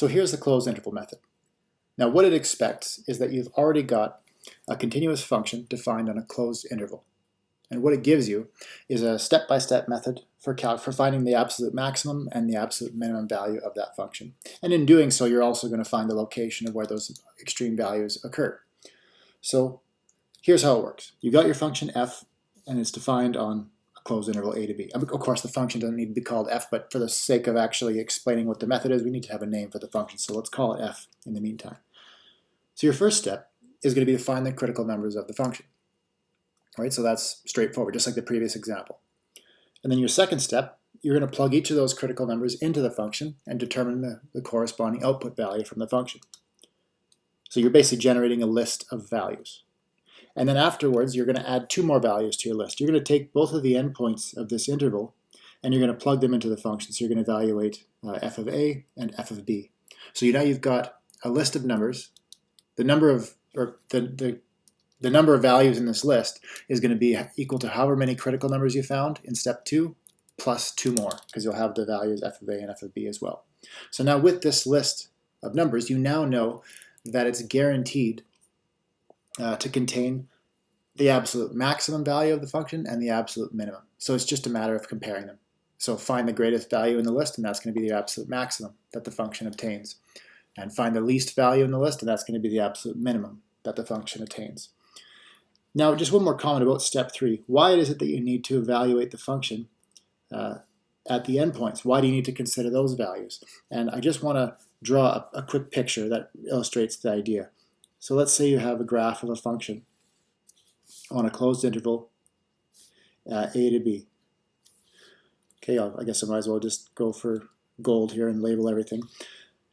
So here's the closed interval method. Now what it expects is that you've already got a continuous function defined on a closed interval. And what it gives you is a step-by-step method for finding the absolute maximum and the absolute minimum value of that function. And in doing so, you're also going to find the location of where those extreme values occur. So here's how it works. You've got your function f, and it's defined on a closed interval a to b. Of course, the function doesn't need to be called f, but for the sake of actually explaining what the method is, we need to have a name for the function. So let's call it f in the meantime. So your first step is going to be to find the critical numbers of the function. All right, so that's straightforward, just like the previous example. And then your second step, you're going to plug each of those critical numbers into the function and determine the corresponding output value from the function. So you're basically generating a list of values. And then afterwards, you're going to add two more values to your list. You're going to take both of the endpoints of this interval and you're going to plug them into the function. So you're going to evaluate f of a and f of b. So now you've got a list of numbers. The number of values in this list is going to be equal to however many critical numbers you found in step 2 plus 2 more, because you'll have the values f of a and f of b as well. So now with this list of numbers, you now know that it's guaranteed to contain the absolute maximum value of the function and the absolute minimum. So it's just a matter of comparing them. So find the greatest value in the list, and that's going to be the absolute maximum that the function obtains. And find the least value in the list, and that's going to be the absolute minimum that the function attains. Now, just one more comment about step 3. Why is it that you need to evaluate the function at the endpoints? Why do you need to consider those values? And I just want to draw a quick picture that illustrates the idea. So let's say you have a graph of a function on a closed interval a to b. Okay, I guess I might as well just go for gold here and label everything.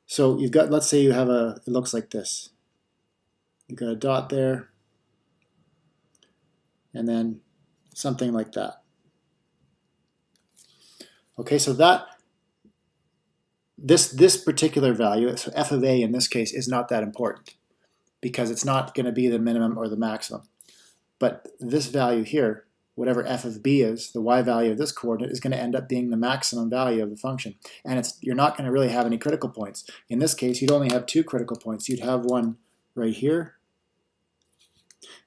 So you've got, let's say you have it looks like this. You've got a dot there, and then something like that. Okay, so this particular value, so f of a in this case, is not that important because it's not going to be the minimum or the maximum. But this value here, whatever f of b is, the y value of this coordinate, is going to end up being the maximum value of the function. And you're not going to really have any critical points. In this case, you'd only have 2 critical points. You'd have one right here,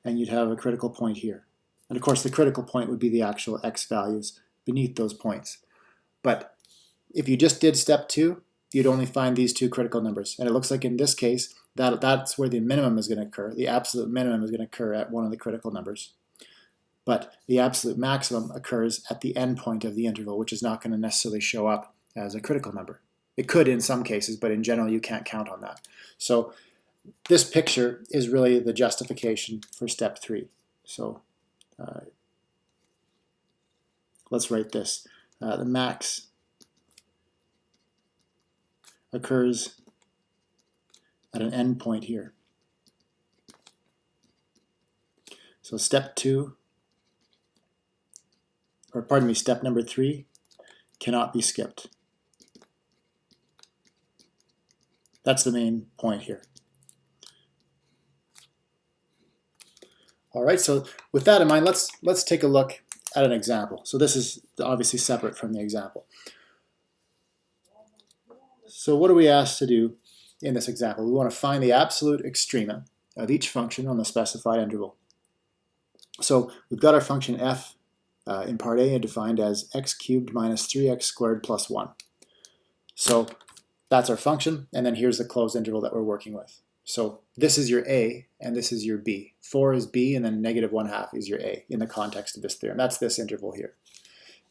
and you'd have a critical point here. And of course, the critical point would be the actual x values beneath those points. But if you just did step 2, you'd only find these 2 critical numbers. And it looks like in this case, that's where the minimum is going to occur. The absolute minimum is going to occur at one of the critical numbers. But the absolute maximum occurs at the end point of the interval, which is not going to necessarily show up as a critical number. It could in some cases, but in general, you can't count on that. So this picture is really the justification for step 3. So let's write this. The max occurs at an end point here. So step 2, or pardon me, step number 3 cannot be skipped. That's the main point here. All right, so with that in mind, let's take a look at an example. So this is obviously separate from the example. So what are we asked to do in this example? We want to find the absolute extrema of each function on the specified interval. So we've got our function f in part A defined as x cubed minus 3x squared plus 1. So that's our function, and then here's the closed interval that we're working with. So this is your a, and this is your b. 4 is b, and then negative 1/2 is your a in the context of this theorem. That's this interval here.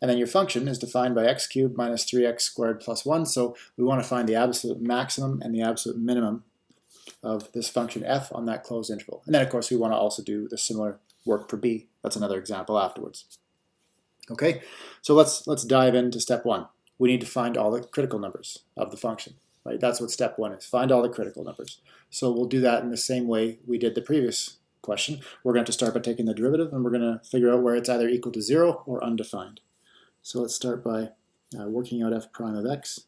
And then your function is defined by x cubed minus 3x squared plus 1. So we want to find the absolute maximum and the absolute minimum of this function f on that closed interval. And then, of course, we want to also do the similar work for b. That's another example afterwards. Okay, so let's dive into step 1. We need to find all the critical numbers of the function. Right? That's what step 1 is. Find all the critical numbers. So we'll do that in the same way we did the previous question. We're going to start by taking the derivative, and we're going to figure out where it's either equal to 0 or undefined. So let's start by working out f prime of x.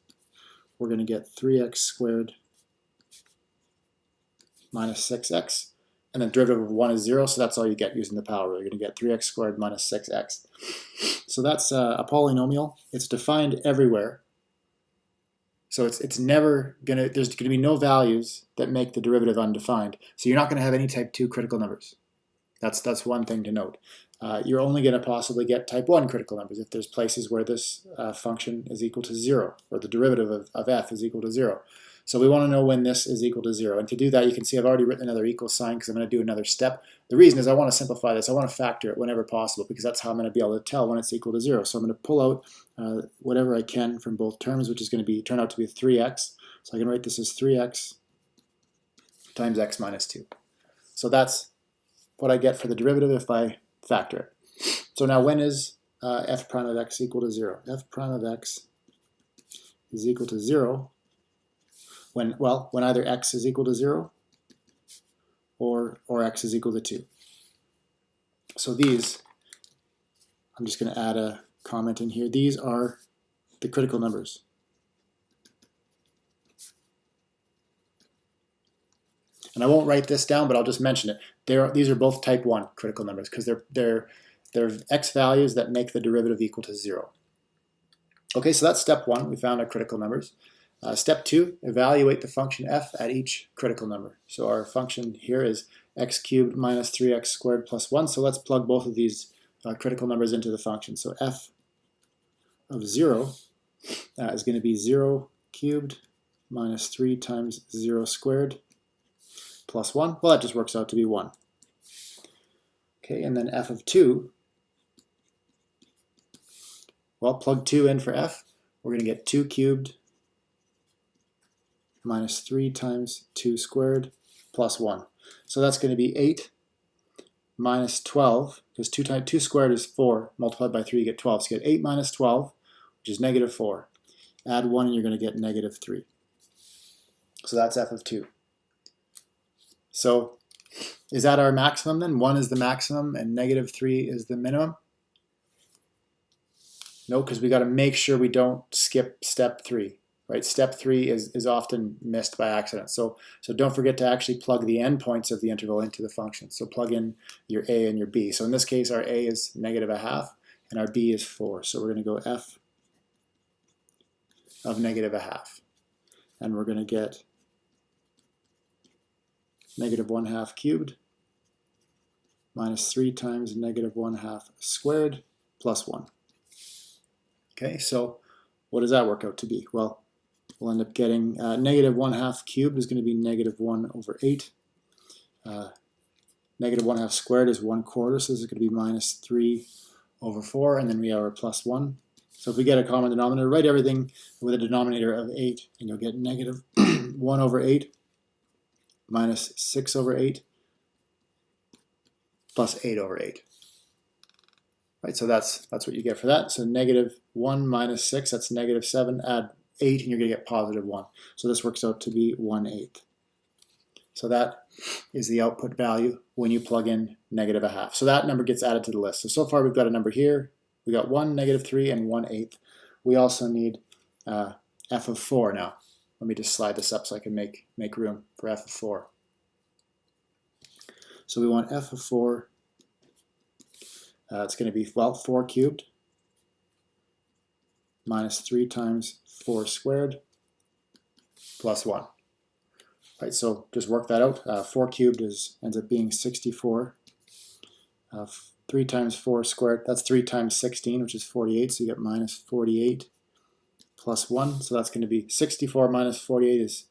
We're going to get 3x squared minus 6x. And then derivative of 1 is 0, so that's all you get using the power rule. You're going to get 3x squared minus 6x. So that's a polynomial. It's defined everywhere. So it's never gonna, there's gonna be no values that make the derivative undefined. So you're not gonna have any type 2 critical numbers. That's one thing to note. You're only gonna possibly get type 1 critical numbers if there's places where this function is equal to 0, or the derivative of f is equal to 0. So we want to know when this is equal to 0. And to do that, you can see I've already written another equal sign because I'm going to do another step. The reason is I want to simplify this. I want to factor it whenever possible because that's how I'm going to be able to tell when it's equal to 0. So I'm going to pull out whatever I can from both terms, which is going to turn out to be 3x. So I can write this as 3x times x minus 2. So that's what I get for the derivative if I factor it. So now when is f prime of x equal to 0? F prime of x is equal to 0 when either x is equal to 0 or x is equal to 2. So these, I'm just going to add a comment in here. These are the critical numbers. And I won't write this down, but I'll just mention it. These are both type 1 critical numbers because they're x values that make the derivative equal to 0. Okay, so that's step 1. We found our critical numbers. Step 2, evaluate the function f at each critical number. So our function here is x cubed minus 3x squared plus 1. So let's plug both of these critical numbers into the function. So f of 0 is going to be 0 cubed minus 3 times 0 squared plus 1. Well, that just works out to be 1. Okay, and then f of 2, well, plug 2 in for f. We're going to get 2 cubed minus 3 times 2 squared plus 1. So that's going to be 8 minus 12, because 2 squared is 4, multiplied by 3 you get 12. So you get 8 minus 12, which is negative 4. Add 1 and you're going to get negative 3. So that's f of 2. So is that our maximum then? 1 is the maximum and negative 3 is the minimum? No, because we got to make sure we don't skip step 3. Right, step 3 is often missed by accident. So don't forget to actually plug the endpoints of the interval into the function. So plug in your a and your b. So in this case, our a is negative 1/2 and our b is 4. So we're going to go f of negative 1/2. And we're going to get negative 1/2 cubed minus 3 times negative 1/2 squared plus 1. Okay, so what does that work out to be? Well, we'll end up getting negative 1/2 cubed is going to be negative 1 over 8. Negative 1/2 squared is 1/4, so this is going to be minus 3 over 4, and then we have our plus 1. So if we get a common denominator, write everything with a denominator of 8, and you'll get negative 1 over 8 minus 6 over 8 plus 8 over 8. Right, so that's what you get for that. So negative 1 minus 6, that's negative 7. Add 8 and you're going to get positive 1. So this works out to be 1/8. So that is the output value when you plug in negative 1/2. So that number gets added to the list. So far we've got a number here. We got 1, negative 3, and 1/8. We also need f of 4 now. Let me just slide this up so I can make room for f of 4. So we want f of 4. It's going to be, well, 4 cubed minus 3 times 4 squared plus 1. Right, so just work that out. 4 cubed ends up being 64. 3 times 4 squared, that's 3 times 16, which is 48, so you get minus 48 plus 1. So that's going to be 64 minus 48 is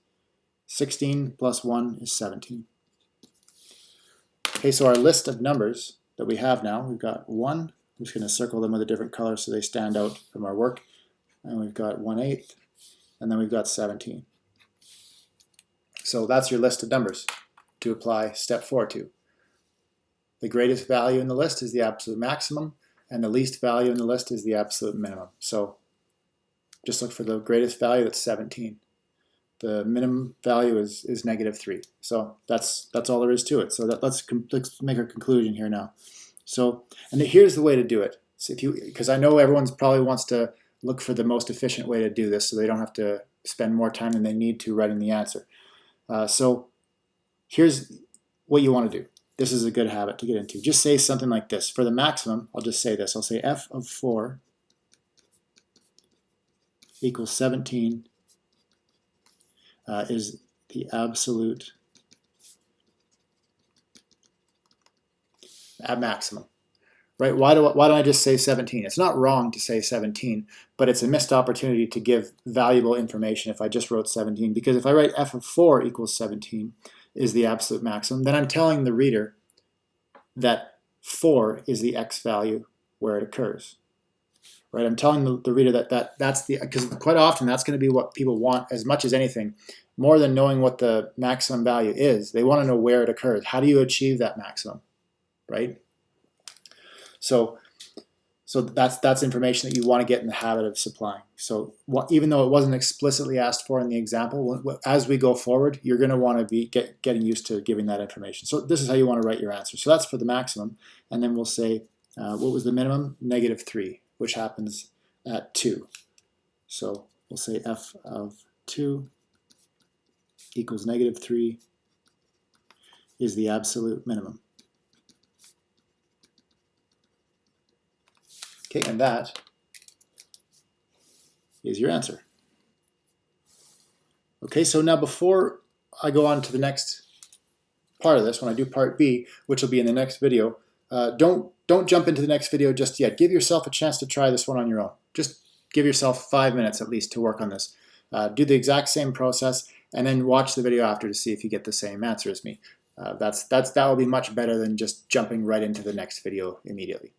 16 plus 1 is 17. Okay, so our list of numbers that we have now, we've got 1. I'm just going to circle them with a different color so they stand out from our work. And we've got 1/8, and then we've got 17. So that's your list of numbers to apply step 4 to. The greatest value in the list is the absolute maximum, and the least value in the list is the absolute minimum. So just look for the greatest value, that's 17. The minimum value is negative 3. So that's all there is to it. So let's make our conclusion here now. So, and here's the way to do it. So because I know everyone's probably wants to look for the most efficient way to do this so they don't have to spend more time than they need to writing the answer. So here's what you want to do. This is a good habit to get into. Just say something like this. For the maximum, I'll just say this. I'll say f of 4 equals 17 is the absolute maximum. Right? Why don't I just say 17? It's not wrong to say 17, but it's a missed opportunity to give valuable information if I just wrote 17. Because if I write f of 4 equals 17 is the absolute maximum, then I'm telling the reader that 4 is the x value where it occurs. Right? I'm telling the reader that's the, because quite often that's going to be what people want as much as anything, more than knowing what the maximum value is. They want to know where it occurs. How do you achieve that maximum? Right? So that's information that you want to get in the habit of supplying. So even though it wasn't explicitly asked for in the example, as we go forward, you're going to want to be getting used to giving that information. So this is how you want to write your answer. So that's for the maximum. And then we'll say, what was the minimum? -3, which happens at 2. So we'll say f of 2 equals -3 is the absolute minimum. Okay, and that is your answer. Okay, so now before I go on to the next part of this, when I do part B, which will be in the next video, don't jump into the next video just yet. Give yourself a chance to try this one on your own. Just give yourself 5 minutes at least to work on this. Do the exact same process, and then watch the video after to see if you get the same answer as me. That will be much better than just jumping right into the next video immediately.